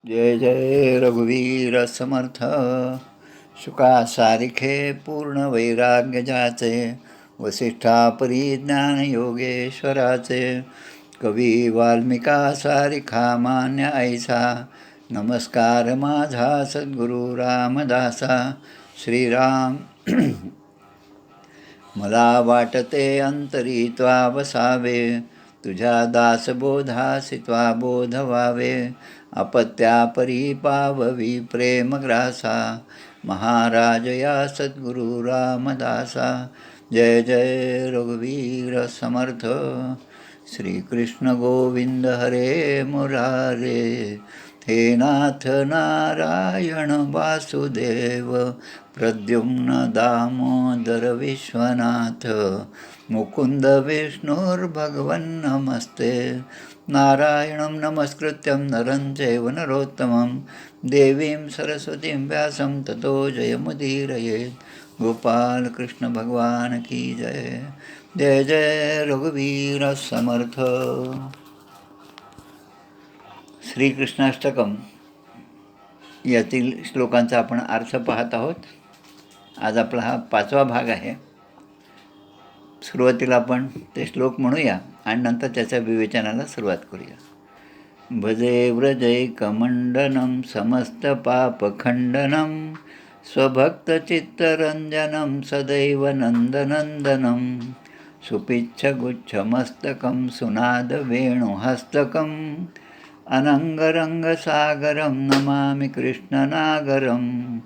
जय जय रघुवीर समर्थ. शुका सारिखे पूर्ण वैराग्य जाचे, वसिष्ठा परिज्ञान योगेश्वराचे. कवी वाल्मिका सारिखा मान्य ऐसा, नमस्कार माझा सद्गुरू रामदासा. श्रीराम मला वाटते अंतरी त्वा वसावे, तुझ्या दासबोधासी त्वा बोध व्हावे. अपत्यापरी पाववी प्रेमग्रासा, महाराज या सद्गुरू रामदासा. जय जय रघुवीर समर्थ. श्रीकृष्ण गोविंद हरे मुरारे, हे नाथ नारायण वासुदेव, प्रद्युम्न दामोदर विश्वनाथ. मुकुंद विष्णुर्भगवन् नमस्ते, नारायणं नमस्कृत्यं नरं चैव नरोत्तमं. देवीं सरस्वतीं व्यासं ततो जयमुदीरयेत्. गोपाल कृष्ण भगवान की जय. जय जय रघुवीर समर्थ. श्रीकृष्णाष्टकम यातील श्लोकांचा आपण अर्थ पाहत आहोत. आज आपला हा 5वा भाग आहे. सुरुवातीला आपण ते श्लोक म्हणूया आणि नंतर त्याच्या विवेचनाला सुरुवात करूया. भजे व्रजैकमण्डनं समस्तपापखण्डनं, स्वभक्तचित्तरञ्जनं सदैव नन्दनन्दनं. सुपिच्छगुच्छमस्तकं सुनादवेणुहस्तकं, अनङ्गरङ्गसागरं नमामि कृष्णनागरं.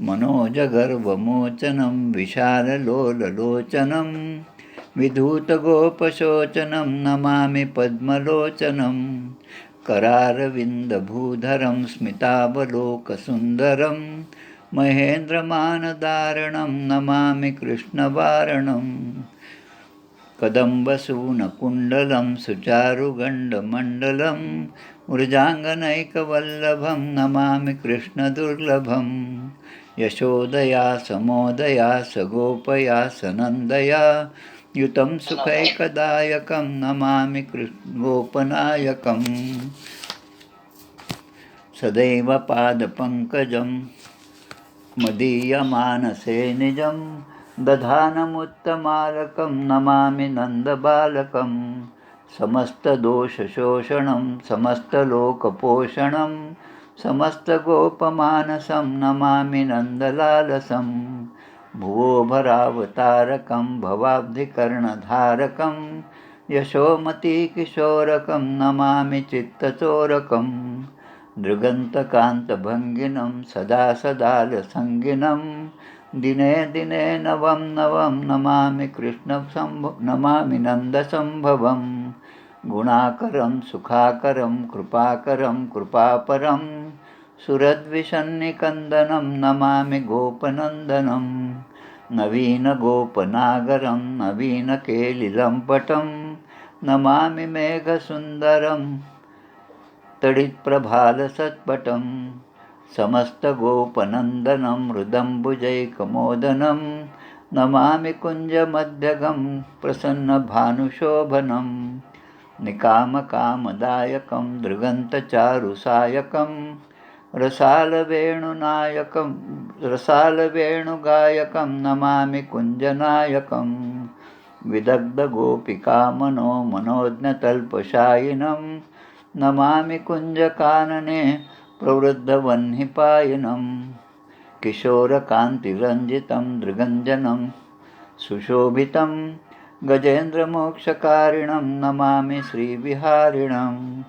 मनोजगर्वमोचनं विशाललोललोचनं, विधूतगोपशोचनं नमामि पद्मलोचनं. करारविन्दभूधरं स्मितावलोकसुन्दरं, महेन्द्रमानदारणं नमामि कृष्णवारणं. कदम्बसूनकुण्डलं सुचारुगण्डमण्डलं, मृजाङ्गनैकवल्लभं नमामि कृष्णदुर्लभं. यशोदया समोदया सगोपया सनन्दया, युतं सुखैकदायकं नमामि गोपनायकं. सदैव पादपङ्कजं मदीयमानसे निजं, दधानमुत्तमालकं नमामि नन्दबालकं. समस्तदोषशोषणं समस्तलोकपोषणं, समस्तगोपमानसं नमामि नन्दलालसं. भुवोभरावतारकं भवाब्धिकर्णधारकं, यशोमतीकिशोरकं नमामि चित्तचोरकं. दृगन्तकान्तभङ्गिनं सदा सदालसङ्गिनं, दिने दिने नवं नवं नमामि नमामि नन्दसम्भवं. गुणाकरं सुखाकरं कृपाकरं कृपापरं, सुरद्विषन्निकन्दनं नमामि गोपनन्दनं. नवीनगोपनागरं नवीनकेलिलम्पटं, नमामि मेघसुन्दरं तडित्प्रभालसत्पटं. समस्तगोपनन्दनं मृदम्बुजैकमोदनं, नमामि कुञ्जमध्यगं प्रसन्नभानुशोभनं. निकामकामदायकं दृगन्तचारुसायकं, रसालवेणुगायकं नमामि कुञ्जनायकं. विदग्धगोपिकामनो मनोज्ञतल्पशायिनं, नमामि कुञ्जकानने प्रवृद्धवह्निपायनं. किशोरकान्तिरञ्जितं दृगञ्जनं सुशोभितं, गजेन्द्रमोक्षकारिणं नमामि श्रीविहारिणं.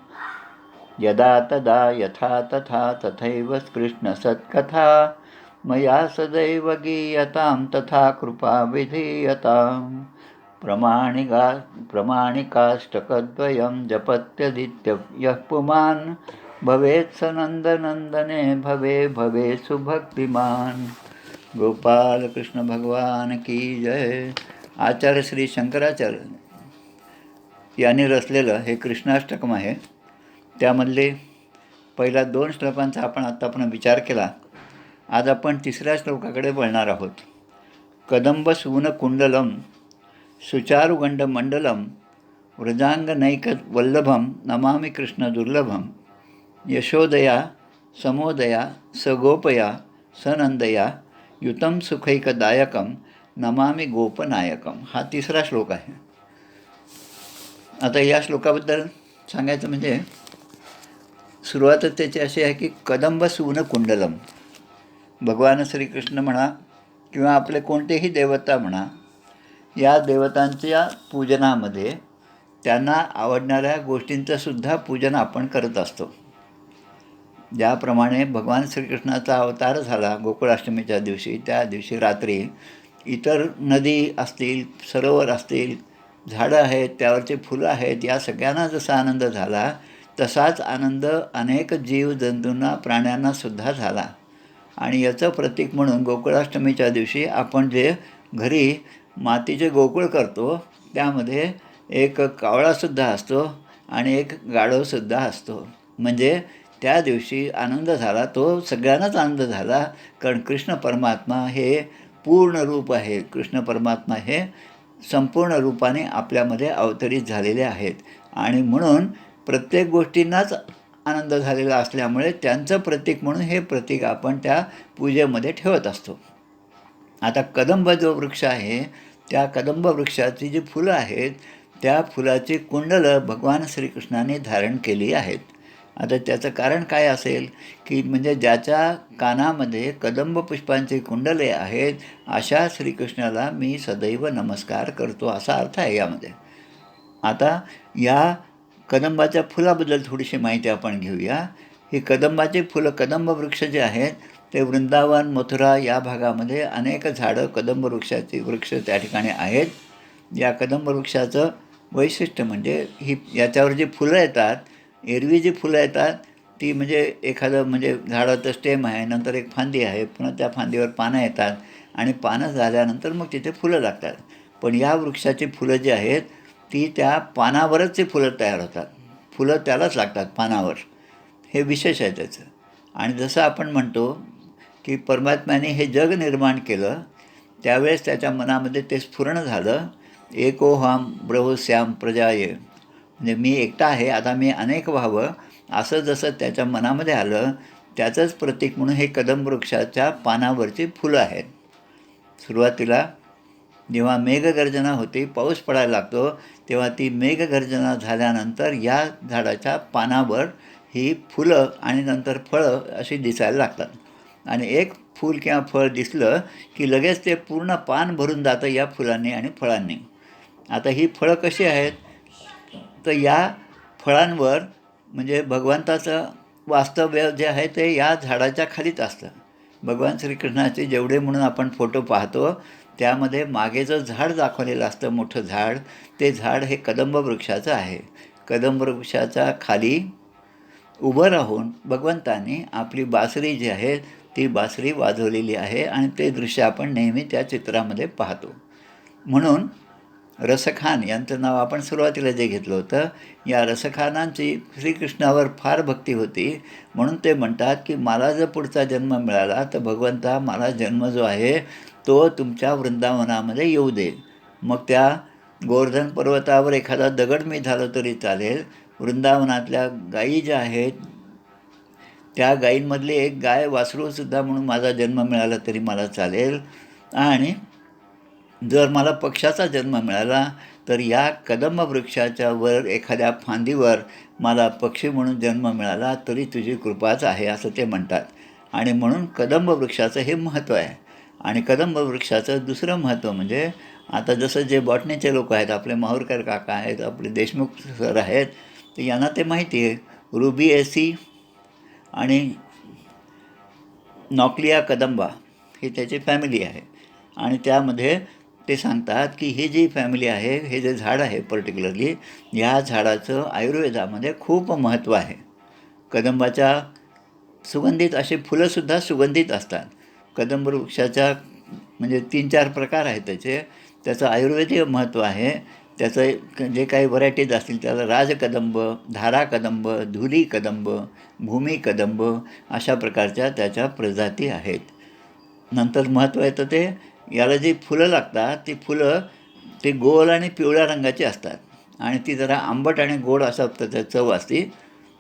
यदा तदा यथा तथा तथैव कृष्णसत्कथा, मया सदैव गीयतां तथा कृपा विधीयताम्. प्रमाणिकाष्टकद्वयं जपत्यदित्य यः पुमान्, भवेत् स नन्दनन्दने भवे भवे सुभक्तिमान्. गोपाल कृष्ण भगवान की जय. आचार्य श्री शंकराचार्य यांनी रचलेलं हे कृष्णाष्टकम आहे. त्यामधले पहिल्या 2 श्लोकांचा आपण आत्तापर्यंत विचार केला. आज आपण 3ऱ्या श्लोकाकडे वळणार आहोत. कदंबसूनकुण्डलं सुचारुगण्डमण्डलं, व्रजाङ्गनैकवल्लभं नमामि कृष्णदुर्लभं. यशोदया समोदया सगोपया सनंदया युतम सुखैकदायकम नमामि गोपनायकम. हा तिसरा श्लोक आहे. आता या श्लोकाबद्दल सांगायचं म्हणजे सुरुवातच त्याची अशी आहे की कदंब सुवन कुंडलम. भगवान श्रीकृष्ण म्हणा किंवा आपले कोणतेही देवता म्हणा, या देवतांच्या पूजनामध्ये त्यांना आवडणाऱ्या गोष्टींचंसुद्धा पूजन आपण करत असतो. ज्याप्रमाणे भगवान श्रीकृष्णाचा अवतार झाला गोकुळाष्टमीच्या दिवशी, त्या दिवशी रात्री इतर नदी असतील, सरोवर असतील, झाडं आहेत, त्यावरचे फुलं आहेत, या सगळ्यांना जसा आनंद झाला तसाच आनंद अनेक जीवजंतूंना प्राण्यांनासुद्धा झाला. आणि याचं प्रतीक म्हणून गोकुळाष्टमीच्या दिवशी आपण जे घरी मातीचे गोकुळ करतो त्यामध्ये एक कावळासुद्धा असतो आणि एक गाढवसुद्धा असतो. म्हणजे त्या दिवशी आनंद झाला, तो सगळ्यांनाच आनंद झाला, कारण कृष्ण परमात्मा हे पूर्ण रूप आहे. कृष्ण परमात्मा हे संपूर्ण रूपाने आपल्यामध्ये अवतरित झालेले आहेत आणि म्हणून प्रत्येक गोष्टींनाच आनंद झालेला असल्यामुळे त्यांचं प्रतीक म्हणून हे प्रतीक आपण त्या पूजेमध्ये ठेवत असतो. आता कदंब जो वृक्ष आहे, त्या कदंब वृक्षाची जी फुलं आहेत त्या फुलाची कुंडलं भगवान श्रीकृष्णाने धारण केली आहेत. आता त्याचं कारण काय असेल की म्हणजे ज्याच्या कानामध्ये कदंब पुष्पांची कुंडले आहेत अशा श्रीकृष्णाला मी सदैव नमस्कार करतो, असा अर्थ आहे यामध्ये. आता या कदंबाच्या फुलाबद्दल थोडीशी माहिती आपण घेऊया. ही कदंबाची फुलं, कदंब वृक्ष जे आहेत ते वृंदावन मथुरा या भागामध्ये अनेक झाडं कदंब वृक्ष त्या ठिकाणी आहेत. या कदंब वृक्षाचं वैशिष्ट्य म्हणजे याच्यावर जी फुलं येतात, एरवी जी फुलं येतात ती म्हणजे एखादं म्हणजे झाडाचं स्टेम आहे, नंतर एक फांदी आहे, पुन्हा त्या फांदीवर पानं येतात आणि पानं झाल्यानंतर मग तिथे फुलं लागतात. पण या वृक्षाची फुलं जी आहेत ती त्या पानावरच ती फुलं तयार होतात. फुलं त्यालाच लागतात पानावर. हे विशेष आहे त्याचं. आणि जसं आपण म्हणतो की परमात्म्याने हे जग निर्माण केलं त्यावेळेस त्याच्या मनामध्ये ते स्फुरण झालं, एकोहाम ब्रह्मस्याम प्रजाये, म्हणजे मी एकटा आहे, आता मी अनेक व्हावं, असं जसं त्याच्या मनामध्ये आलं त्याचंच प्रतीक म्हणून हे कदंब वृक्षाच्या पानावरची फुलं आहेत. सुरुवातीला जेव्हा मेघगर्जना होती, पाऊस पडायला लागतो, तेव्हा ती मेघगर्जना झाल्यानंतर या झाडाच्या पानावर ही फुलं आणि नंतर फळं अशी दिसायला लागतात. आणि एक फूल किंवा फळ दिसलं की लगेच ते पूर्ण पान भरून जातं या फुलांनी आणि फळांनी. आता ही फळं कशी आहेत, तर या फळांवर म्हणजे भगवंताचं वास्तव्य जे आहे ते या झाडाच्या खालीच असतं. भगवान श्रीकृष्णाचे जेवढे म्हणून आपण फोटो पाहतो त्यामध्ये मागे जो झाड दाखवलेलं असतं, मोठं झाड, ते झाड हे कदंब वृक्षाचं आहे. कदंब वृक्षाच्या खाली उभं राहून भगवंताने आपली बासरी जी आहे ती बासरी वाजवलेली आहे आणि ते दृश्य आपण नेहमी त्या चित्रामध्ये पाहतो. म्हणून रसखान यांचं नाव आपण सुरुवातीला जे घेतलं होतं, या रसखानांची श्रीकृष्णावर फार भक्ती होती. म्हणून ते म्हणतात की मला जर पुढचा जन्म मिळाला तर भगवंता मला जन्म जो आहे तो तुमच्या वृंदावनामध्ये येऊ दे. मग त्या गोवर्धन पर्वतावर एखादा दगड मी झालं तरी चालेल, वृंदावनातल्या गायी ज्या आहेत त्या गायींमधली एक गाय वासरूसुद्धा म्हणून माझा जन्म मिळाला तरी मला चालेल. आणि जर मला पक्षाचा जन्म मिळाला तर या कदंब वृक्षाच्या वर एखाद्या फांदीवर मला पक्षी म्हणून जन्म मिळाला तरी तुझी कृपाच आहे, असं ते म्हणतात. आणि म्हणून कदंब वृक्षाचं हे महत्त्व आहे. आणि कदंब वृक्षाचं दुसरं महत्त्व म्हणजे आता जसं जे बॉटनीचे लोक आहेत, आपले माहूरकर काका आहेत, आपले देशमुख सर आहेत, तर यांना ते माहिती आहे रुबिएसी आणि नॉक्लिया कदंबा ही त्याची फॅमिली आहे. आणि त्यामध्ये ते सांगतात की ही जी फॅमिली आहे, हे जे झाड आहे पर्टिक्युलरली, ह्या झाडाचं आयुर्वेदामध्ये खूप महत्त्व आहे. कदंबाच्या सुगंधित अशी फुलंसुद्धा सुगंधित असतात. कदंब वृक्षाच्या म्हणजे 3-4 प्रकार आहेत त्याचं आयुर्वेदीय महत्त्व आहे. त्याचं जे काही व्हरायटीज असतील त्याला राजकदंब, धारा कदंब, धुली कदंब, भूमी कदंब अशा प्रकारच्या त्याच्या प्रजाती आहेत. नंतर महत्त्व येतं ते याला जी फुलं लागतात ती फुलं ती गोल आणि पिवळ्या रंगाची असतात आणि ती जरा आंबट आणि गोड असं त्याचं चव असते.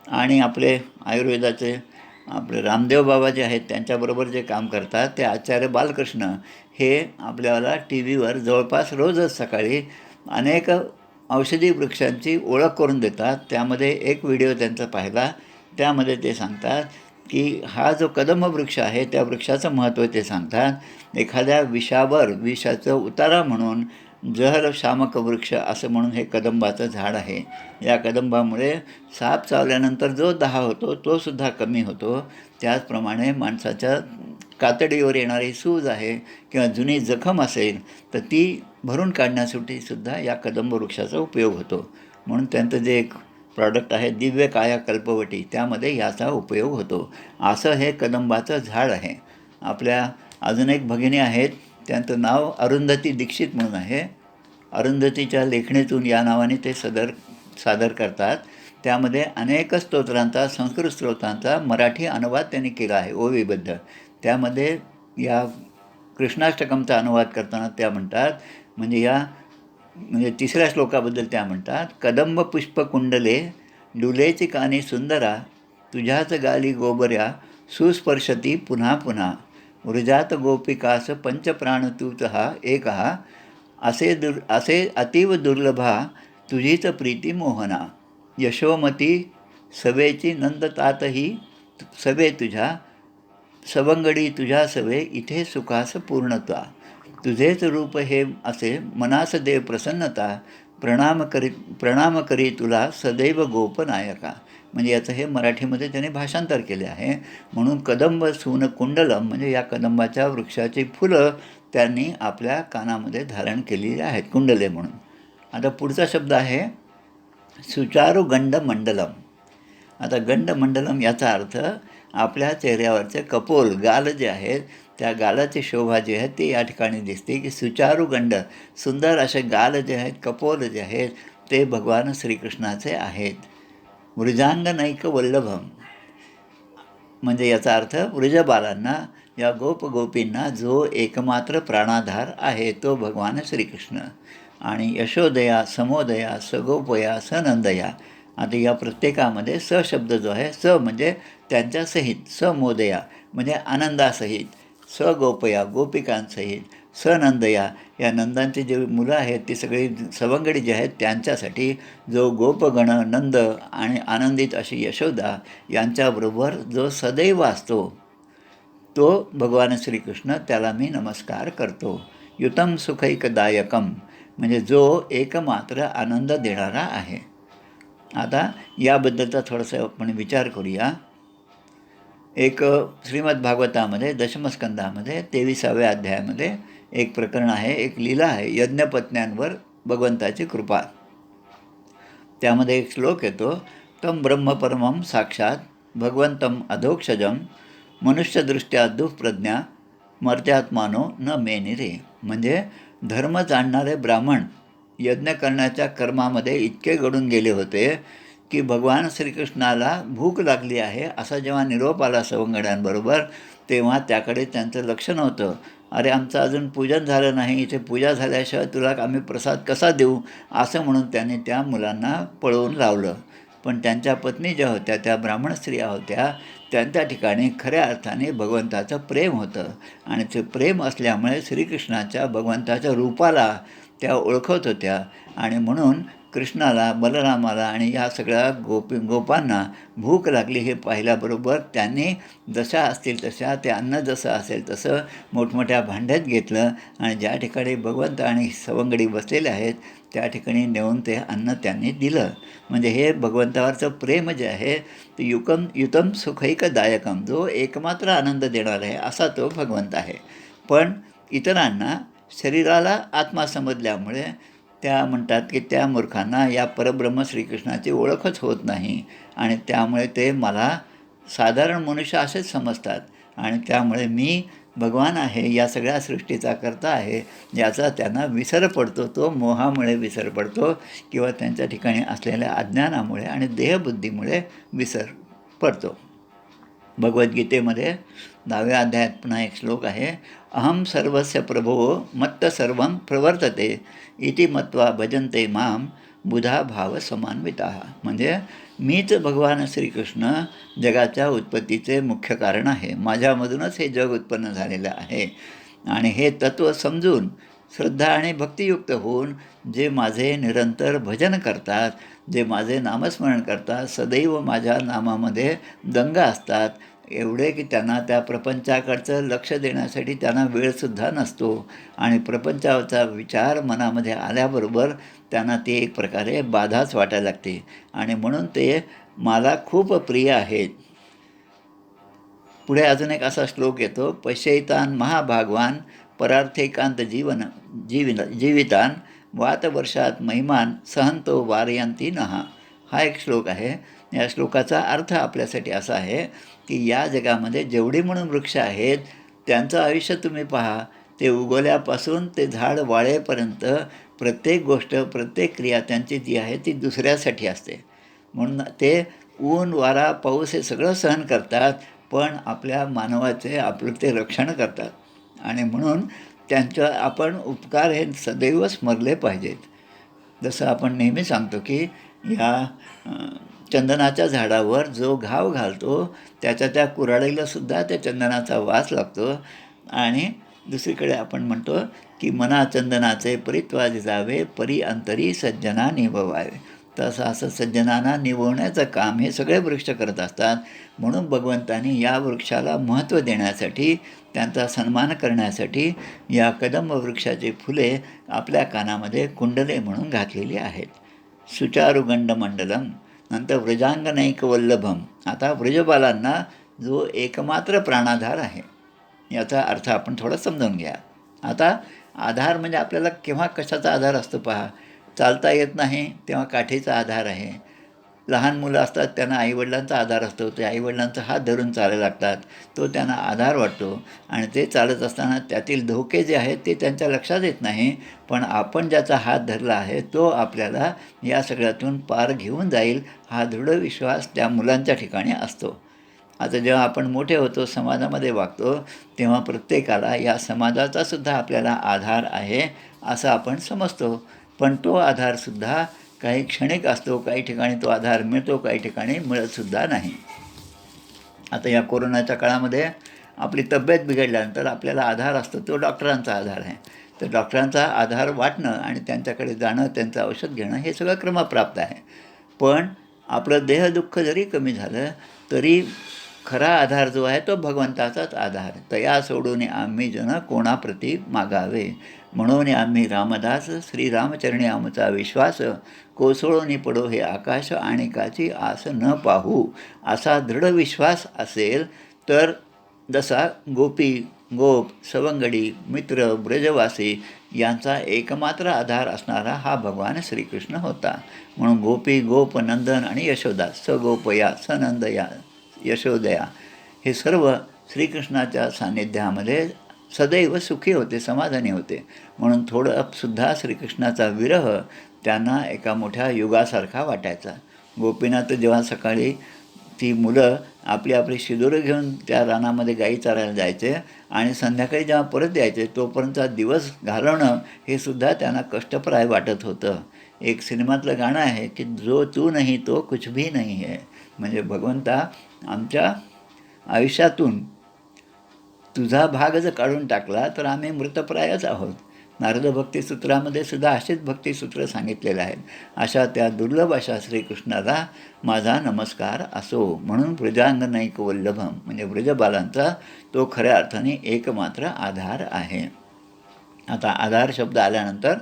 आणि आपले आयुर्वेदाचे आपले रामदेव बाबा जे आहेत त्यांच्याबरोबर जे काम करतात ते आचार्य बालकृष्ण हे आपल्याला टी व्हीवर जवळपास रोजच सकाळी अनेक औषधी वृक्षांची ओळख करून देतात. त्यामध्ये एक व्हिडिओ त्यांचा पाहिला, त्यामध्ये ते सांगतात की हा जो कदंब वृक्ष आहे त्या वृक्षाचं महत्त्व ते सांगतात. एखाद्या विषावर विषाचं उतारा म्हणून जहर शामक वृक्ष असं म्हणून हे कदंबाचं झाड आहे. या कदंबामुळे साप चावल्यानंतर जो दाह होतो तो सुद्धा कमी होतो. त्याचप्रमाणे माणसाच्या कातडीवर येणारी सूज आहे किंवा जुनी जखम असेल तर ती भरून काढण्यासाठी सुद्धा या कदंब वृक्षाचा उपयोग होतो. म्हणून त्यांचं जे एक प्रॉडक्ट आहे दिव्य काया कल्पवटी, त्यामध्ये याचा उपयोग होतो. असं हे कदंबाचं झाड आहे. आपल्या अजून एक भगिनी आहेत, त्यांचं नाव अरुंधती दीक्षित म्हणून आहे. अरुंधतीच्या लेखणीतून या नावाने ते सादर करतात. त्यामध्ये अनेक स्तोत्रांचा, संस्कृत स्तोत्रांचा मराठी अनुवाद त्यांनी केला आहे ओवीबद्ध. त्यामध्ये या कृष्णाष्टकमचा अनुवाद करताना त्या म्हणतात, म्हणजे तिसऱ्या श्लोकाबद्दल त्या म्हणतात, कदंब पुष्प कुंडले डुलेची कानी सुंदरा, तुझ्याच गाली गोबऱ्या सुस्पर्शती पुन्हा पुन्हा, वृजात गोपिकास पंचप्राण तूच हा एक हा, असे अतीव दुर्लभा तुझीच प्रीती मोहना, यशोमती सवेची नंदतातही सवे तुझ्या, सवंगडी तुझ्या सवे इथे सुखास पूर्णता, तुझेच रूप हे असे मनास देव प्रसन्नता, प्रणाम करी तुला सदैव गोपनायका. म्हणजे याचं हे मराठीमध्ये त्याने भाषांतर केले आहे. म्हणून कदंब सून कुंडलम म्हणजे या कदंबाच्या वृक्षाची फुलं त्यांनी आपल्या कानामध्ये धारण केलेली आहेत कुंडले म्हणून. आता पुढचा शब्द आहे सुचारू गंडमंडलम. आता गंडमंडलम याचा अर्थ आपल्या चेहऱ्यावरचे कपोल गाल जे आहेत त्या गालाची शोभा जी आहे ती या ठिकाणी दिसते की सुचारू गंड, सुंदर असे गाल जे आहेत, कपोल जे आहेत ते भगवान श्रीकृष्णाचे आहेत. वृजांगनैक वल्लभम म्हणजे याचा अर्थ वृजबालांना, या गोपींना जो एकमात्र प्राणाधार आहे तो भगवान श्रीकृष्ण. आणि यशोदया, समोदया, सगोपया, सनंदया. आता या प्रत्येकामध्ये स शब्द जो आहे, स म्हणजे त्यांच्यासहित, समोदया म्हणजे आनंदासहित, सगोपया गोपिकांसहित, सनंदया या नंदांची जी मुलं आहेत ती सगळी सवंगडी जी आहेत त्यांच्यासाठी, जो गोपगण नंद आणि आनंदित अशी यशोदा यांच्याबरोबर जो सदैव असतो तो भगवान श्रीकृष्ण, त्याला मी नमस्कार करतो. युतम सुखैकदायकम म्हणजे जो एकमात्र आनंद देणारा आहे. आता याबद्दलचा थोडासा आपण विचार करूया. एक श्रीमद भागवतामध्ये दशमस्कंदामध्ये 23व्या अध्यायामध्ये एक प्रकरण आहे, एक लीला आहे, यज्ञपत्न्यांवर भगवंताची कृपा. त्यामध्ये एक श्लोक येतो, तम ब्रह्मपरमं साक्षात भगवंतम अधोक्षजम मनुष्यदृष्ट्या दुःप्रज्ञा मर्त्यात्मानो न मेनिरे. म्हणजे धर्म जाणणारे ब्राह्मण यज्ञ करण्याच्या कर्मामध्ये इतके गढून गेले होते की भगवान श्रीकृष्णाला भूक लागली आहे असा जेव्हा निरोप आला सवंगड्यांबरोबर, तेव्हा त्याकडे त्यांचं लक्ष नव्हतं. अरे आमचं अजून पूजन झालं नाही, इथे पूजा झाल्याशिवाय तुला आम्ही प्रसाद कसा देऊ, असं म्हणून त्यांनी त्या मुलांना पळवून लावलं. पण त्यांच्या पत्नी ज्या होत्या, त्या ब्राह्मण स्त्रिया होत्या, त्यांच्या ठिकाणी खऱ्या अर्थाने भगवंताचं प्रेम होतं. आणि ते प्रेम असल्यामुळे श्रीकृष्णाच्या भगवंताच्या रूपाला त्या ओळखत होत्या. आणि म्हणून कृष्णाला, बलरामाला आणि या सगळ्या गोपांना भूक लागली हे पाहिल्याबरोबर त्यांनी जशा असतील तशा, ते अन्न जसं असेल तसं मोठमोठ्या भांड्यात घेतलं आणि ज्या ठिकाणी भगवंत आणि सवंगडी बसलेले आहेत त्या ठिकाणी नेऊन ते अन्न त्यांनी दिलं. म्हणजे हे भगवंतावरचं प्रेम जे आहे ते युतम सुखैकदायकम, जो एकमात्र आनंद देणार आहे असा तो भगवंत आहे. पण इतरांना शरीराला आत्मा समजल्यामुळे त्या म्हणतात की त्या मूर्खांना या परब्रह्म श्रीकृष्णाची ओळखच होत नाही आणि त्यामुळे ते मला साधारण मनुष्य असेच समजतात आणि त्यामुळे मी भगवान आहे, या सगळ्या सृष्टीचा कर्ता आहे याचा त्यांना विसर पडतो. तो मोहामुळे विसर पडतो किंवा त्यांच्या ठिकाणी असलेल्या अज्ञानामुळे आणि देहबुद्धीमुळे विसर पडतो. भगवद्गीतेमध्ये 10व्या अध्यायात पुन्हा एक श्लोक आहे, अहम सर्वस्य प्रभो मत्त सर्वं प्रवर्तते इति मत्वा भजन्ते माम बुधा भाव समान्विता, म्हणजे मीच भगवान श्रीकृष्ण जगाच्या उत्पत्तीचे मुख्य कारण आहे. माझ्यामधूनच हे जग उत्पन्न झालेलं आहे. आणि हे तत्त्व समजून श्रद्धा आणि भक्तियुक्त होऊन जे माझे निरंतर भजन करतात, जे माझे नामस्मरण करतात, सदैव माझ्या नामामध्ये दंग असतात, एवढे की त्यांना त्या प्रपंचाकडचं लक्ष देण्यासाठी त्यांना वेळसुद्धा नसतो. आणि प्रपंचाचा विचार मनामध्ये आल्याबरोबर त्यांना ते एक प्रकारे बाधाच वाटायला लागते. आणि म्हणून ते मला खूप प्रिय आहेत. पुढे अजून एक असा श्लोक येतो, पश्यैतान महाभागवान परार्थैकांत जीवितान वातवर्षात महिमान सहंतो वारयंती नहा. हा एक श्लोक आहे. या श्लोकाचा अर्थ आपल्यासाठी असा आहे की या जगामध्ये जेवढी म्हणून वृक्ष आहेत त्यांचं आयुष्य तुम्ही पहा. ते उगवल्यापासून ते झाड वाळेपर्यंत प्रत्येक गोष्ट, प्रत्येक क्रिया त्यांची जी आहे ती दुसऱ्यासाठी असते. म्हणून ते ऊन, वारा, पाऊस हे सगळं सहन करतात, पण आपल्या मानवाचे आपलं ते रक्षण करतात. आणि म्हणून त्यांचा आपण उपकार हे सदैव स्मरले पाहिजेत. जसं आपण नेहमी सांगतो की ह्या चंदनाच्या झाडावर जो घाव घालतो त्याच्या त्या कुऱ्हाडीलासुद्धा त्या चंदनाचा वास लागतो. आणि दुसरीकडे आपण म्हणतो की मना चंदनाचे परित्वाज जावे, परी अंतरी सज्जना निभवावे. तसं असं सज्जनांना निभवण्याचं काम हे सगळे वृक्ष करत असतात. म्हणून भगवंतांनी या वृक्षाला महत्त्व देण्यासाठी, त्यांचा सन्मान करण्यासाठी या कदंब वृक्षाची फुले आपल्या कानामध्ये कुंडले म्हणून घातलेली आहेत. सुचारुगंडमंडलम, नंतर व्रजांगनैकवल्लभम. आता व्रजबालांना जो एकमात्र प्राणाधार आहे याचा अर्थ आपण थोडा समजावून घ्या. आता आधार म्हणजे आपल्याला केव्हा कशाचा आधार असतो पहा. चालता येत नाही तेव्हा काठीचा आधार आहे. लहान मुलं असतात त्यांना आईवडिलांचा आधार असतो. ते आईवडिलांचा हात धरून चालायला लागतात, तो त्यांना आधार वाटतो. आणि ते चालत असताना त्यातील धोके जे आहेत ते त्यांच्या लक्षात येत नाही, पण आपण ज्याचा हात धरला आहे तो आपल्याला या सगळ्यातून पार घेऊन जाईल हा दृढ विश्वास त्या मुलांच्या ठिकाणी असतो. आता जेव्हा आपण मोठे होतो, समाजामध्ये वागतो, तेव्हा प्रत्येकाला या समाजाचासुद्धा आपल्याला आधार आहे असं आपण समजतो. पण तो आधारसुद्धा काही क्षणिक असतो. काही ठिकाणी तो आधार मिळतो, काही ठिकाणी मिळतसुद्धा नाही. आता या कोरोनाच्या काळामध्ये आपली तब्येत बिघडल्यानंतर आपल्याला आधार असतो, तो डॉक्टरांचा आधार आहे. तर डॉक्टरांचा आधार वाटणं आणि त्यांच्याकडे जाणं, त्यांचं औषध घेणं हे सगळं क्रमप्राप्त आहे. पण आपलं देहदुःख जरी कमी झालं तरी खरा आधार जो आहे तो भगवंताचाच आधार. तया सोडून आम्ही जन कोणाप्रती मागावे, म्हणून आम्ही रामदास श्रीरामचरणी आमचा विश्वास, कोसळून पडो हे आकाश आणि काची आस न पाहू. असा दृढ विश्वास असेल तर जसा गोपी, गोप, सवंगडी, मित्र, ब्रजवासी यांचा एकमात्र आधार असणारा हा भगवान श्रीकृष्ण होता. म्हणून गोपी, गोप, नंदन आणि यशोदा, सगोपया, सनंदया, यशोदया हे सर्व श्रीकृष्णाच्या सान्निध्यामध्ये सदैव सुखी होते, समाधानी होते. म्हणून थोडंसुद्धा श्रीकृष्णाचा विरह त्यांना एका मोठ्या युगासारखा वाटायचा. गोपीनाथ जेव्हा सकाळी ती मुलं आपली आपली शिदोरं घेऊन त्या रानामध्ये गाई चारायला जायचे आणि संध्याकाळी जेव्हा परत यायचे तोपर्यंतचा दिवस घालवणं हे सुद्धा त्यांना कष्टप्राय वाटत होतं. एक सिनेमातलं गाणं आहे की जो तू नाही तो कुछ भी नहीं है. म्हणजे भगवंता, आमच्या आयुष्यातून तुझा भाग जर काढून टाकला तर आम्ही मृतप्रायच आहोत. नारद भक्तिसूत्रामध्ये सुद्धा अशीच भक्तिसूत्र सांगितलेलं आहेत. अशा त्या दुर्लभ अशा श्रीकृष्णाला माझा नमस्कार असो. म्हणून व्रजांगनैकवल्लभम म्हणजे व्रजबालांचा तो खऱ्या अर्थाने एकमात्र आधार आहे. आता आधार शब्द आल्यानंतर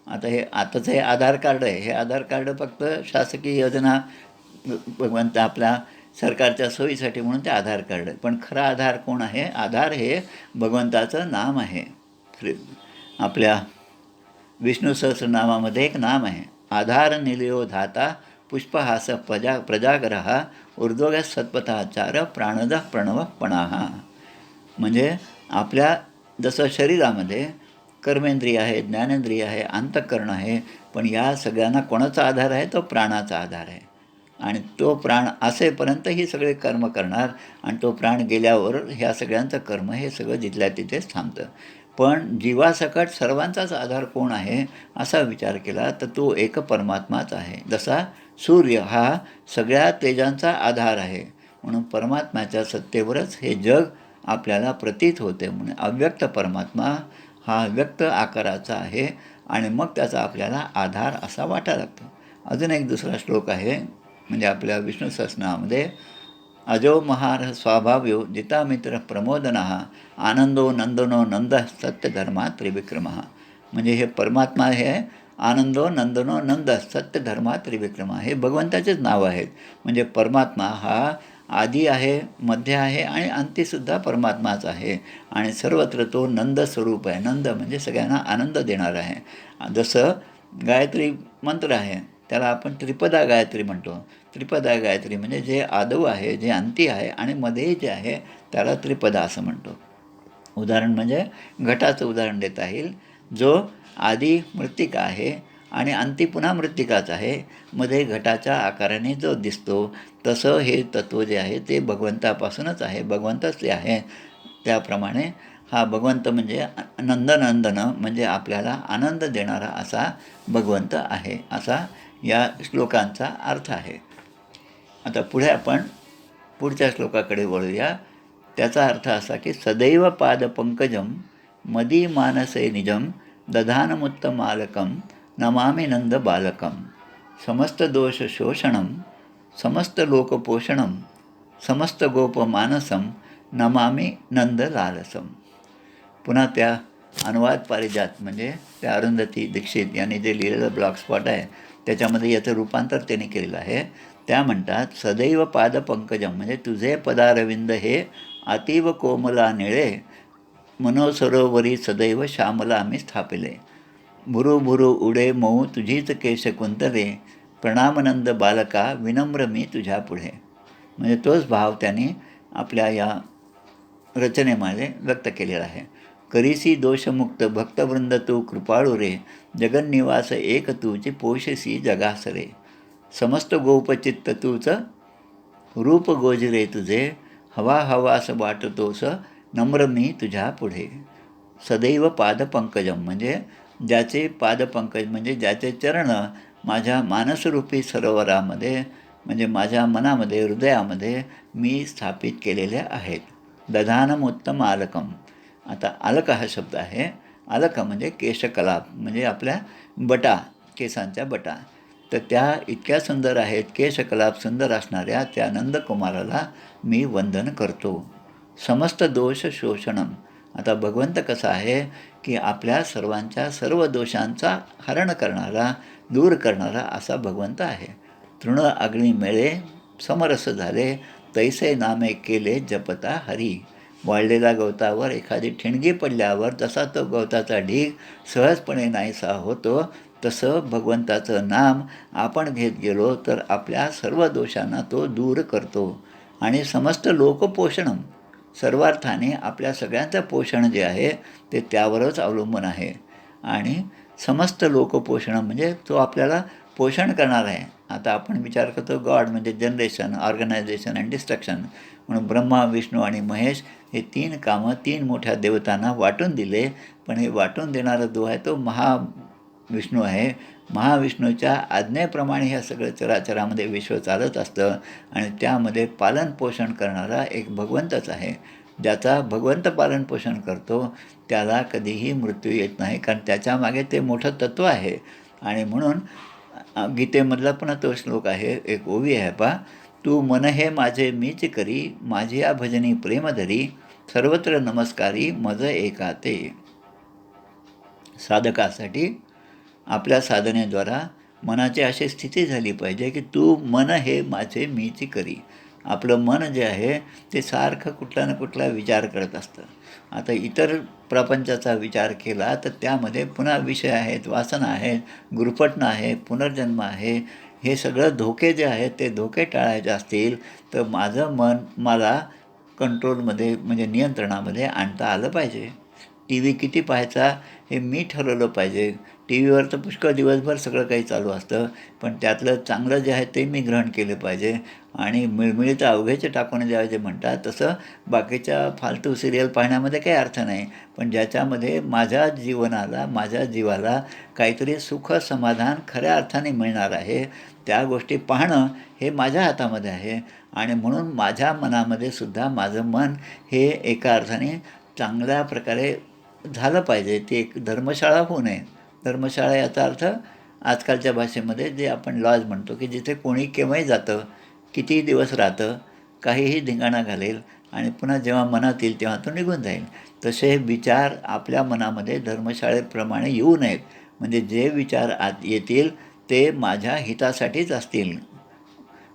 आता आताचं हे आधार कार्ड आहे. हे आधार कार्ड फक्त शासकीय योजना, भगवंत आपल्या सरकारच्या सोयीसाठी म्हणून ते आधार कार्ड आहे. पण खरा आधार कोण आहे? आधार हे भगवंताचं नाम आहे. आपल्या विष्णू सहस्रनामामध्ये एक नाम आहे, आधार निलयो धाता पुष्पहास प्रजाग्रह ऊर्ध्वगः सत्पथाचार प्राणद प्रणवपणाः. म्हणजे आपल्या जसं शरीरामध्ये कर्मेंद्रिय आहे, ज्ञानेंद्रिय आहे, अंतःकरण आहे, पण या सगळ्यांना कोणाचा आधार आहे? तो प्राणाचा आधार आहे. आणि तो प्राण असेपर्यंत ही सगळे कर्म करणार आणि तो प्राण गेल्यावर ह्या सगळ्यांचं कर्म हे सगळं जिथल्या तिथेच थांबतं. पण जीवासकट सर्वांचाच आधार कोण आहे असा विचार केला तर तो एक परमात्माच आहे. जसा सूर्य हा सगळ्या तेजांचा आधार आहे, म्हणून परमात्म्याच्या सत्तेवरच हे जग आपल्याला प्रतीत होते. म्हणून अव्यक्त परमात्मा हा व्यक्त आकाराचा आहे आणि मग त्याचा आपल्याला आधार असा वाटायला लागतो. अजून एक दुसरा श्लोक आहे, म्हणजे आपल्या विष्णू सहस्रनामामध्ये अजो महार स्वाभाव्यो जितामित्र प्रमोदनः आनंदो नंदनो नंद सत्यधर्मा त्रिविक्रमः. म्हणजे हे परमात्मा हे आनंदो नंदनो नंद सत्यधर्मा त्रिविक्रमः हे भगवंताचेच नाव आहेत. म्हणजे परमात्मा हा आदी आहे, मध्य आहे आणि अंतीसुद्धा परमात्माच आहे आणि सर्वत्र तो नंद स्वरूप आहे. नंद म्हणजे सगळ्यांना आनंद देणार आहे. जसं गायत्री मंत्र आहे त्याला आपण त्रिपदा गायत्री म्हणतो. त्रिपदा गायत्री म्हणजे जे आदव आहे, जे अंती आहे आणि मध्ये जे आहे त्याला त्रिपदा असं म्हणतो. उदाहरण म्हणजे घटाचं उदाहरण देता येईल. जो आधी मृत्तिका आहे आणि अंती पुन्हा मृत्तिकाच आहे, मध्ये घटाच्या आकाराने जो दिसतो, तसं हे तत्त्व जे आहे ते भगवंतापासूनच आहे, भगवंतच ते आहे. त्याप्रमाणे हा भगवंत म्हणजे नंदनंदन म्हणजे आपल्याला आनंद देणारा असा भगवंत आहे, असा या श्लोकांचा अर्थ आहे. आता पुढे आपण पुढच्या श्लोकाकडे वळूया. त्याचा अर्थ असा की सदैव पादपंकजं मदी मानसे निजं दधानमुत्तमालकं नमामि नंद बालकं समस्त दोष शोषणं समस्त लोकपोषणं समस्त गोपमानसं नमामि नंद लालसं. पुन्हा त्या अनुवाद पारिजात म्हणजे त्या अरुंधती दीक्षित यांनी जे लिहिलेलं ब्लॉग स्पॉट आहे त्याच्यामध्ये याचं रूपांतर त्यांनी केलेलं आहे. त्या म्हणतात सदैव पादपंकजं म्हणजे तुझे पदारविंद हे अतीव कोमला निळे मनोसरोवरी सदैव श्यामला मी स्थापिले भुरू भुरू उडे मऊ तुझीच केश कुंतले प्रणामनंद बालका विनम्र मी तुझ्या पुढे. म्हणजे तोच भाव त्यांनी आपल्या या रचनेमध्ये व्यक्त केलेला आहे. करीसी दोषमुक्त भक्तवृंद तू कृपाळू रे जगन्निवास एक तूची पोषसी जगासरे समस्त गोपचित्त तूच रूप गोजरे तुझे हवा हवास वाटतोस नम्र मी तुझ्या पुढे. सदैव पादपंकजम म्हणजे ज्याचे पादपंकज म्हणजे ज्याचे चरण माझ्या मानसरूपी सरोवरामध्ये म्हणजे माझ्या मनामध्ये हृदयामध्ये मी स्थापित केलेले आहेत. दधानम उत्तम आलकम. आता आलक हा शब्द आहे. आलक म्हणजे केशकलाप म्हणजे आपल्या बटा, केसांच्या बटा. तर त्या इतक्या सुंदर आहेत, केशकलाप सुंदर असणाऱ्या त्या नंदकुमाराला मी वंदन करतो. समस्त दोष शोषणम. आता भगवंत कसा आहे की आपल्या सर्वांच्या सर्व दोषांचा हरण करणारा, दूर करणारा असा भगवंत आहे. तृण अग्नी मेळे समरस झाले तैसे नामे केले जपता हरी. वाळलेल्या गवतावर एखादी ठिणगी पडल्यावर जसा तो गवताचा ढीग सहजपणे नाहीसा होतो, तसं भगवंताचं नाम आपण घेत गेलो तर आपल्या सर्व दोषांना तो दूर करतो. आणि समस्त लोकपोषणम सर्वार्थाने आपल्या सगळ्यांचं पोषण जे आहे ते त्यावरच अवलंबून आहे. आणि समस्त लोकपोषण म्हणजे तो आपल्याला पोषण करणार आहे. आता आपण विचार करतो गॉड म्हणजे जनरेशन, ऑर्गनायझेशन अँड डिस्ट्रक्शन म्हणून ब्रह्मा, विष्णू आणि महेश हे 3 कामं 3 मोठ्या देवतांना वाटून दिले. पण हे वाटून देणारा जो आहे तो महाविष्णू आहे. महाविष्णूच्या आज्ञेप्रमाणे ह्या सगळं चराचरामध्ये विश्व चालत असतं आणि त्यामध्ये पालनपोषण करणारा एक भगवंतच आहे. ज्याचा भगवंत पालनपोषण करतो त्याला कधीही मृत्यू येत नाही, कारण त्याच्यामागे ते मोठं तत्त्व आहे. आणि म्हणून गीतेमधला पण तो श्लोक आहे, एक ओवी आहे पा, तू मन हे माझे मीच करी माझी या भजनी प्रेमधरी सर्वत्र नमस्कारी मज एका ते. साधकासाठी आपल्या साधनेद्वारा मनाची अशी स्थिती झाली पाहिजे की तू मन हे माझे मीच करी. आपलं मन जे आहे ते सारखं कुठला ना कुठला विचार करत असतं. आता इतर प्रपंचाचा विचार केला तर त्यामध्ये पुन्हा विषय आहेत, वासना आहेत, गुरफटणं आहे, पुनर्जन्म आहे. हे सगळं धोके जे आहेत ते धोके टाळायचे असतील तर माझं मन मला कंट्रोलमध्ये म्हणजे नियंत्रणामध्ये आणता आलं पाहिजे. टी व्ही किती पाहायचा हे मी ठरवलं पाहिजे. टी व्हीवर तर पुष्कळ दिवसभर सगळं काही चालू असतं, पण त्यातलं चांगलं जे आहे ते मी ग्रहण केलं पाहिजे. आणि मिळमिळीत अवघ्याचे टाकून द्यावे जे म्हणतात, तसं बाकीच्या फालतू सिरियल पाहण्यामध्ये काही अर्थ नाही. पण ज्याच्यामध्ये माझ्या जीवनाला, माझ्या जीवाला काहीतरी सुख समाधान खऱ्या अर्थाने मिळणार आहे, त्या गोष्टी पाहणं हे माझ्या हातामध्ये आहे. आणि म्हणून माझ्या मनामध्ये सुद्धा माझं मन हे एका अर्थाने चांगल्या प्रकारे झालं पाहिजे. ती एक धर्मशाळा होऊ नये. धर्मशाळा याचा अर्थ आजकालच्या भाषेमध्ये जे आपण लॉज म्हणतो, की जिथे कोणी केव्हाही जातं, कितीही दिवस राहतं, काहीही धिंगाणा घालेल आणि पुन्हा जेव्हा मनात येईल तेव्हा तो निघून जाईल. तसे विचार आपल्या मनामध्ये धर्मशाळेप्रमाणे येऊ नयेत. म्हणजे जे विचार आत येतील ते माझ्या हितासाठीच असतील.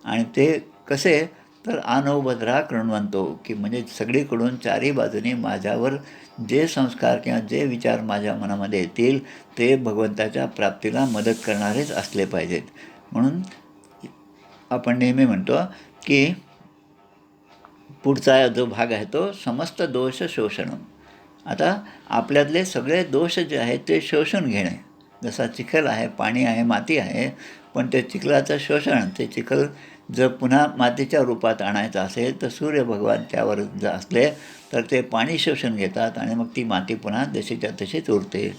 आणि ते कसे, तर आनौभद्रा कृण्वन्तो, की म्हणजे सगळीकडून चारही बाजूनी माझ्यावर जे संस्कार किंवा जे विचार माझ्या मनामध्ये येतील ते भगवंताच्या प्राप्तीला मदत करणारेच असले पाहिजेत. म्हणून आपण नेहमी म्हणतो की पुढचा जो भाग आहे तो समस्त दोष शोषणं. आता आपल्यातले सगळे दोष जे आहेत ते शोषून घेणे. जसा चिखल आहे, पाणी आहे, माती आहे, पण ते चिखलाचं शोषण, ते चिखल जर पुन्हा मातीच्या रूपात आणायचं असेल तर सूर्यभगवान त्यावर जर असले तर ते पाणी शोषून घेतात आणि मग ती माती पुन्हा जशीच्या तशीच उरते.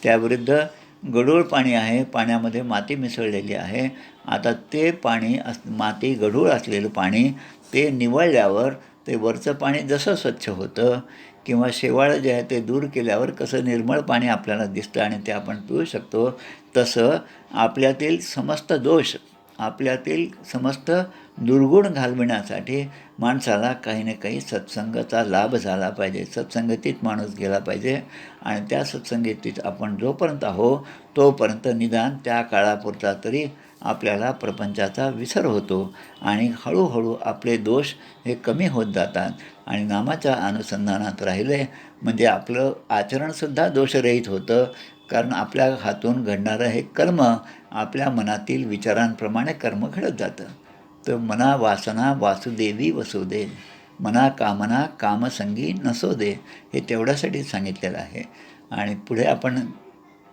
त्याविरुद्ध गढूळ पाणी आहे, पाण्यामध्ये माती मिसळलेली आहे. आता ते पाणी माती गढूळ असलेलं पाणी ते निवळल्यावर ते वरचं पाणी जसं स्वच्छ होतं किंवा शेवाळं जे आहे ते दूर केल्यावर कसं निर्मळ पाणी आपल्याला दिसतं आणि ते आपण पिऊ शकतो, तसं आपल्यातील समस्त दोष, आपल्यातील समस्त दुर्गुण घालविण्यासाठी माणसाला काही ना काही सत्संगाचा लाभ झाला पाहिजे. सत्संगतीत माणूस गेला पाहिजे आणि त्या सत्संगतीत आपण जोपर्यंत आहो तोपर्यंत निदान त्या काळापुरता तरी आपल्याला प्रपंचाचा विसर होतो आणि हळूहळू आपले दोष हे कमी होत जातात. आणि नामाच्या अनुसंधानात राहिले म्हणजे आपलं आचरणसुद्धा दोषरहित होतं. कारण आपल्या हातून घडणारं हे कर्म आपल्या मनातील विचारांप्रमाणे कर्म घडत जातं. तर मना वासना वासुदेवी वसुदे, मना कामना कामसंगी नसो दे, हे तेवढ्यासाठी सांगितलेलं आहे. आणि पुढे आपण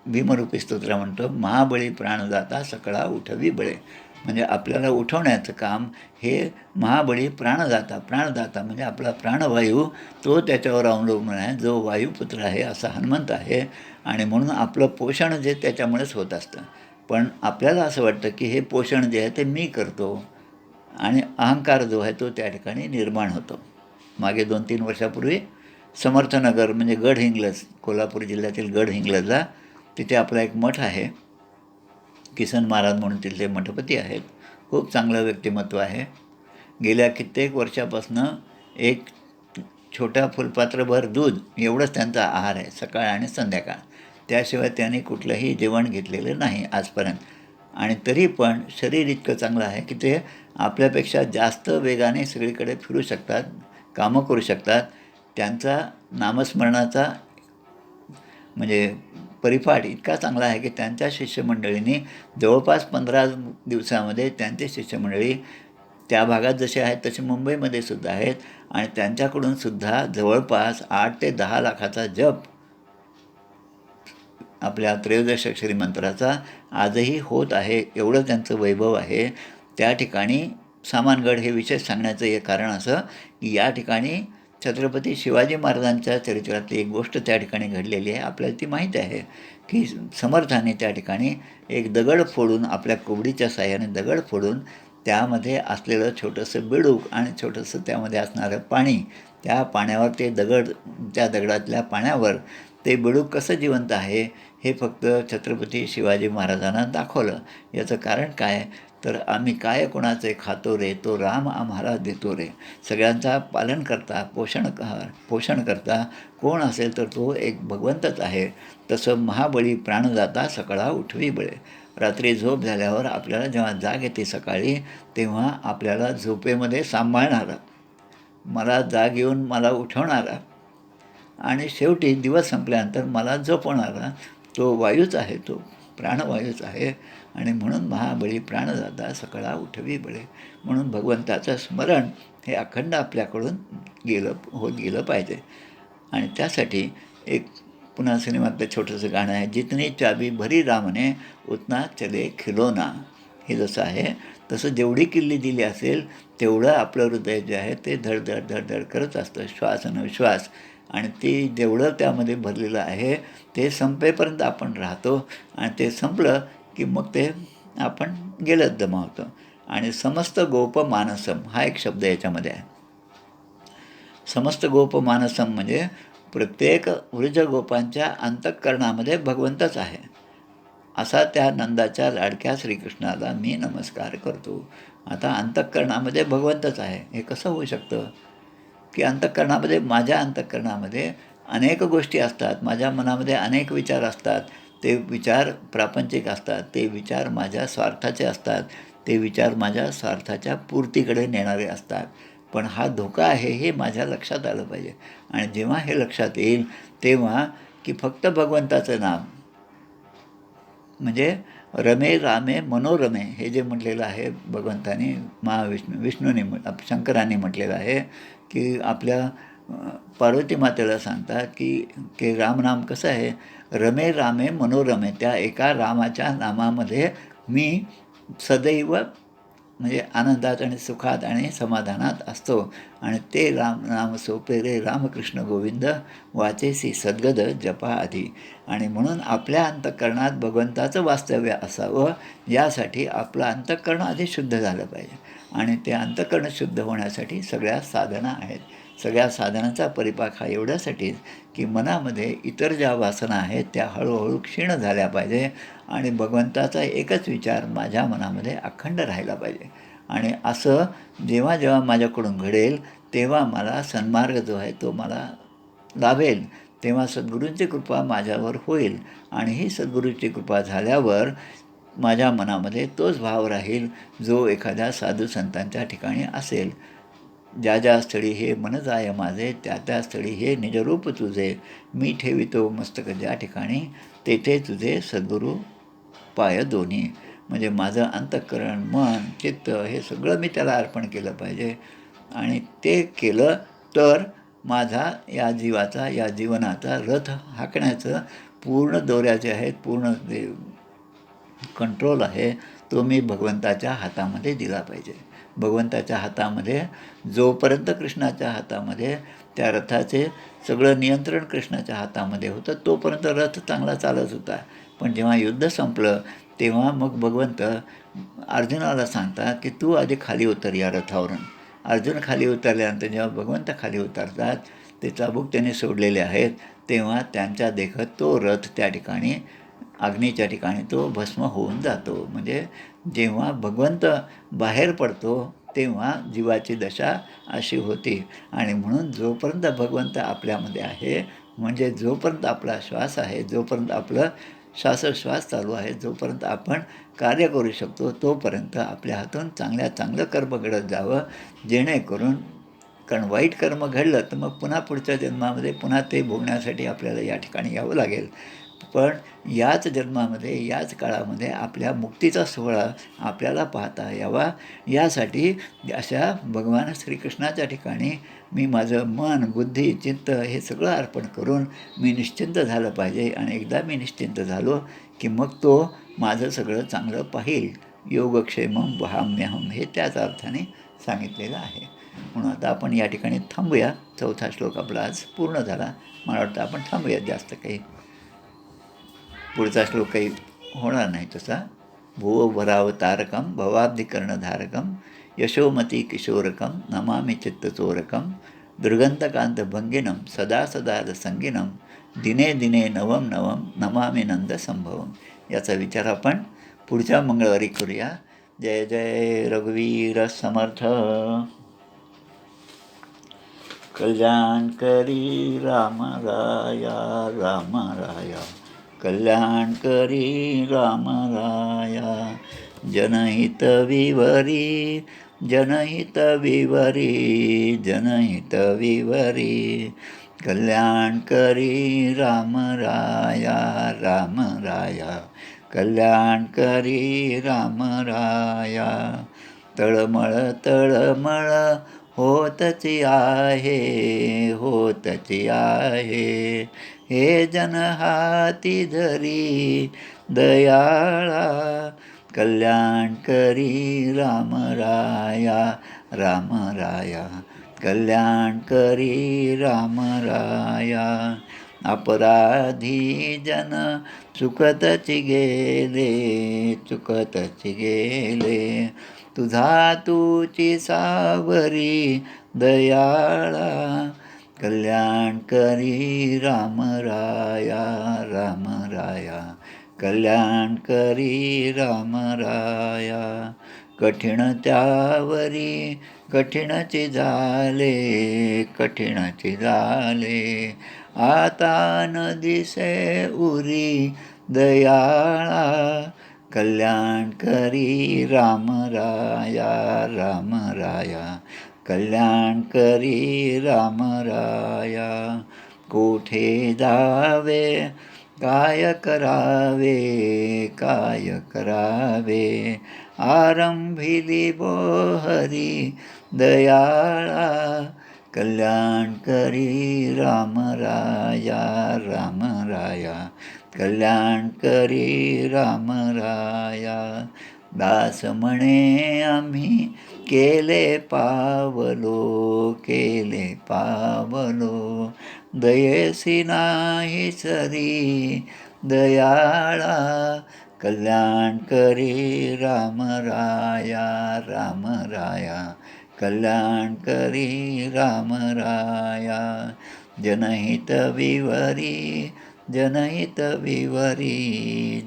भीमरूपी स्तोत्र म्हणतो, महाबळी प्राणदाता सकळा उठवी बळे. म्हणजे आपल्याला उठवण्याचं काम हे महाबळी प्राणदाता म्हणजे आपला प्राणवायू तो त्याच्यावर अवलंबून आहे. जो वायुपुत्र आहे असा हनुमंत आहे आणि म्हणून आपलं पोषण जे त्याच्यामुळेच होत असतं. पण आपल्याला असं वाटतं की हे पोषण जे आहे ते मी करतो आणि अहंकार जो आहे तो त्या ठिकाणी निर्माण होतो. मागे 2-3 वर्षापूर्वी समर्थनगर म्हणजे गडहिंग्लज, कोल्हापूर जिल्ह्यातील गडहिंग्लजला तिथे आपला एक मठ आहे. किसन महाराज म्हणून तिथले मठपती आहेत. खूप चांगलं व्यक्तिमत्व आहे. गेल्या कित्येक वर्षापासनं एक छोट्या फुलपात्रभर दूध एवढंच त्यांचा आहार आहे, सकाळ आणि संध्याकाळ. त्याशिवाय त्यांनी कुठलंही जेवण घेतलेलं नाही आजपर्यंत. आणि तरी पण शरीर इतकं चांगलं आहे की ते आपल्यापेक्षा जास्त वेगाने सगळीकडे फिरू शकतात, कामं करू शकतात. त्यांचा नामस्मरणाचा म्हणजे परिपाठ इतका चांगला आहे की त्यांच्या शिष्यमंडळींनी जवळपास 15 दिवसामध्ये त्यांचे शिष्यमंडळी त्या भागात जसे आहेत तसे मुंबईमध्ये सुद्धा आहेत आणि त्यांच्याकडून सुद्धा जवळपास 8 ते 10 लाखाचा जप आपल्या त्रयोदश अक्षरी मंत्राचा आजही होत आहे. एवढं त्यांचं वैभव आहे. त्या ठिकाणी सामानगड हे विशेष सांगण्याचं एक कारण असं की या ठिकाणी छत्रपती शिवाजी महाराजांच्या चरित्रातली एक गोष्ट त्या ठिकाणी घडलेली आहे. आपल्याला ती माहिती आहे की समर्थाने त्या ठिकाणी एक दगड फोडून, आपल्या कुबडीच्या साहाय्याने दगड फोडून त्यामध्ये असलेलं छोटंसं बेडूक आणि छोटंसं त्यामध्ये असणारं पाणी, त्या पाण्यावर ते दगड, त्या दगडातल्या पाण्यावर ते बेडूक कसं जिवंत आहे हे फक्त छत्रपती शिवाजी महाराजांना दाखवलं. याचं कारण काय, तर आम्ही काय कोणाचे खातो रे, तो राम आम्हाला देतो रे. सगळ्यांचा पालन करता, पोषण करता कोण असेल तर तो एक भगवंतच आहे. तसं महाबळी प्राणदाता सकळा उठवी बळे. रात्री झोप झाल्यावर आपल्याला जेव्हा जाग येते सकाळी, तेव्हा आपल्याला झोपेमध्ये सांभाळणारा, मला जाग येऊन मला उठवणारा आणि शेवटी दिवस संपल्यानंतर मला झोपवणारा तो वायूच आहे, तो प्राणवायूच आहे. आणि म्हणून महाबळी प्राणदाता सकळा उठवी बळे. म्हणून भगवंताचं स्मरण हे अखंड आपल्याकडून होत गेलं पाहिजे. आणि त्यासाठी एक पुन्हा सिनेमातलं छोटंसं गाणं आहे, जितनी चाबी भरी रामने उतना चले खिलोना. हे जसं आहे तसं जेवढी किल्ली दिली असेल तेवढं आपलं हृदय जे आहे ते धडधड धडधड करत असतं, श्वास. आणि ती जेवढं त्यामध्ये भरलेलं आहे ते संपेपर्यंत आपण राहतो आणि ते संपलं की मग ते आपण गेलंच गमावतो. आणि समस्त गोप मानसम हा एक शब्द याच्यामध्ये आहे. समस्त गोप मानसम म्हणजे प्रत्येक वृजगोपांच्या अंतःकरणामध्ये भगवंतच आहे, असा त्या नंदाच्या लाडक्या श्रीकृष्णाला मी नमस्कार करतो. आता अंतःकरणामध्ये भगवंतच आहे हे कसं होऊ शकतं? की अंतःकरणामध्ये, माझ्या अंतःकरणामध्ये अनेक गोष्टी असतात, माझ्या मनामध्ये अनेक विचार असतात. ते विचार प्रापंचिक असतात, ते विचार माझ्या स्वार्थाचे असतात, ते विचार माझ्या स्वार्थाच्या पूर्तीकडे नेणारे असतात. पण हा धोका आहे हे माझ्या लक्षात आलं पाहिजे. आणि जेव्हा हे लक्षात येईल तेव्हा की फक्त भगवंताचं नाम म्हणजे रमे रामे मनोरमे हे जे म्हटलेलं आहे भगवंताने, विष्णूने शंकरांनी म्हटलेलं आहे की आपल्या पार्वती मातेला सांगतात की रामनाम कसं आहे, रमे रामे मनोरमे, त्या एका रामाच्या नामामध्ये मी सदैव म्हणजे आनंदात आणि सुखात आणि समाधानात असतो. आणि ते राम सोपे रे रामकृष्ण गोविंद वाचेसी सद्गद जपा आधी. आणि म्हणून आपल्या अंतःकरणात भगवंताचं वास्तव्य असावं यासाठी आपलं अंतःकरण आधी शुद्ध झालं पाहिजे. आणि ते अंतःकरण शुद्ध होण्यासाठी सगळ्या साधना आहेत. सगळ्या साधनांचा परिपाक हा एवढ्यासाठीच की मनामध्ये इतर ज्या वासना आहेत त्या हळूहळू क्षीण झाल्या पाहिजे आणि भगवंताचा एकच विचार माझ्या मनामध्ये अखंड राहिला पाहिजे. आणि असं जेव्हा जेव्हा माझ्याकडून घडेल तेव्हा मला सन्मार्ग जो आहे तो मला लाभेल, तेव्हा सद्गुरूंची कृपा माझ्यावर होईल. आणि ही सद्गुरूंची कृपा झाल्यावर माझ्या मनामध्ये तोच भाव राहील जो एखाद्या साधू संतांच्या ठिकाणी असेल. ज्या ज्या स्थळी हे मन जाय माझे, त्या त्या स्थळी हे निजरूप तुझे, मी ठेवितो मस्तक ज्या ठिकाणी, तेथे तुझे सद्गुरू पाय दोन्ही. म्हणजे माझं अंतःकरण, मन, चित्त हे सगळं मी त्याला अर्पण केलं पाहिजे. आणि ते केलं तर माझा या जीवाचा, या जीवनाचा रथ हाकण्याचं पूर्ण दोऱ्या जे आहेत, पूर्ण जे कंट्रोल आहे तो मी भगवंताच्या हातामध्ये दिला पाहिजे. भगवंताच्या हातामध्ये जोपर्यंत कृष्णाच्या हातामध्ये त्या रथाचे सगळं नियंत्रण कृष्णाच्या हातामध्ये होतं तोपर्यंत रथ चांगला चालत होता. पण जेव्हा युद्ध संपलं तेव्हा मग भगवंत अर्जुनाला सांगतात की तू आधी खाली उतर या रथावरून. अर्जुन खाली उतरल्यानंतर जेव्हा भगवंत खाली उतरतात, ते चाबूक त्यांनी सोडलेले आहेत, तेव्हा त्यांच्या देखत तो रथ त्या ठिकाणी अग्नीच्या ठिकाणी तो भस्म होऊन जातो. म्हणजे जेव्हा भगवंत बाहेर पडतो तेव्हा जीवाची दशा अशी होती. आणि म्हणून जोपर्यंत भगवंत आपल्यामध्ये आहे, म्हणजे जोपर्यंत आपला श्वास आहे, जोपर्यंत आपलं श्वासोश्वास चालू आहे, जोपर्यंत आपण कार्य करू शकतो तोपर्यंत आपल्या हातून चांगलं कर्म घडत जावं, जेणेकरून, कारण वाईट कर्म घडलं तर मग पुन्हा पुढच्या जन्मामध्ये पुन्हा ते भोगण्यासाठी आपल्याला या ठिकाणी यावं लागेल. पण याच जन्मामध्ये, याच काळामध्ये आपल्या मुक्तीचा सोहळा आपल्याला पाहता यावा यासाठी अशा भगवान श्रीकृष्णाच्या ठिकाणी मी माझं मन, बुद्धी, चित्त हे सगळं अर्पण करून मी निश्चिंत झालं पाहिजे. आणि एकदा मी निश्चिंत झालो की मग तो माझं सगळं चांगलं पाहील. योगक्षेमम वहाम्यहम हे त्याच अर्थाने सांगितलेलं आहे. म्हणून आता आपण या ठिकाणी थांबूया. 4था श्लोक आपला आज पूर्ण झाला. मला वाटतं आपण थांबूया, जास्त काही पुढचा श्लोक काही होणार नाही तसा. भुवभरावतारकं भवाब्धिकर्णधारकं यशोमती किशोरकं नमामि चित्तचोरकं दुर्गंधकांतभंगिनं सदा सदा संगिनं दिने दिने नवम नवम नमामि नंदसंभवम. याचा विचार आपण पुढच्या मंगळवारी करूया. जय जय रघुवीर समर्थ. कल्याण करी राम राया, राम राया कल्याण करी राम राया. जनहित विवरी, जनहित विवरी, जनहित विवरी, कल्याण करी राम राया, राम राया कल्याण करी राम राया. तळमळ तळमळ होतची आहे, होतची आहे. हे जन हाती धरी दयाळा, कल्याण करी राम राया, राम राया, कल्याण करी राम राया. अपराधी जन चुकतच गेले, चुकतच गेले. तुझा तूची सावरी दयाळा, कल्याण करी राम राया, राम राया, कल्याण करी राम राया. कठीण त्यावरी कठीणचे झाले, कठीणचे झाले. आता न दिसे उरी दयाळा, कल्याण करी राम राया, राम राया, कल्याण करी राम राया. कोठे जावे काय करावे, काय करावे. आरंभिली बोहरी दयाळा, कल्याण करी राम राया, राम राया, कल्याण करी राम राया. दास म्हणे आम्ही केले पावलो, केले पावलो. दयेसी नाही सरी दयाळा, कल्याण करी राम राया, राम राया, कल्याण करी राम राया. जनहित विवरी, जनहित विवरी,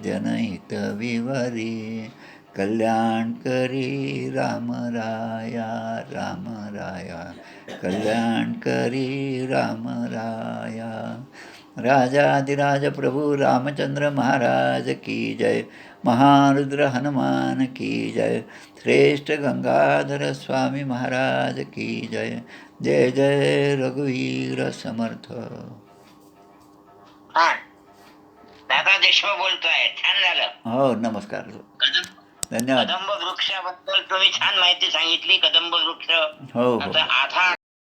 जनहित विवरी. कल्याण करी राम राया, राम राया, कल्याण करी राम राया. राजाधिराज प्रभु रामचंद्र महाराज की जय. महारुद्र हनुमान की जय. श्रेष्ठ गंगाधर स्वामी महाराज की जय. जय जय रघुवीर समर्थ. दादा देशमुख बोलतोय. छान झालं. हो, नमस्कार, धन्यवाद. कदंब वृक्षाबद्दल तुम्ही छान माहिती सांगितली. कदंब वृक्ष हो हो. आता आधा